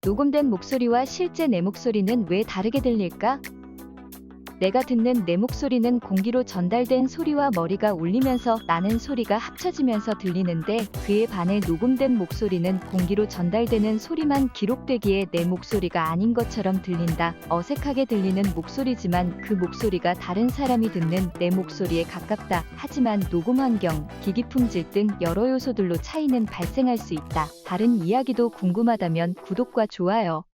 녹음된 목소리와 실제 내 목소리는 왜 다르게 들릴까? 내가 듣는 내 목소리는 공기로 전달된 소리와 머리가 울리면서 나는 소리가 합쳐지면서 들리는데, 그에 반해 녹음된 목소리는 공기로 전달되는 소리만 기록되기에 내 목소리가 아닌 것처럼 들린다. 어색하게 들리는 목소리지만 그 목소리가 다른 사람이 듣는 내 목소리에 가깝다. 하지만 녹음 환경, 기기 품질 등 여러 요소들로 차이는 발생할 수 있다. 다른 이야기도 궁금하다면 구독과 좋아요.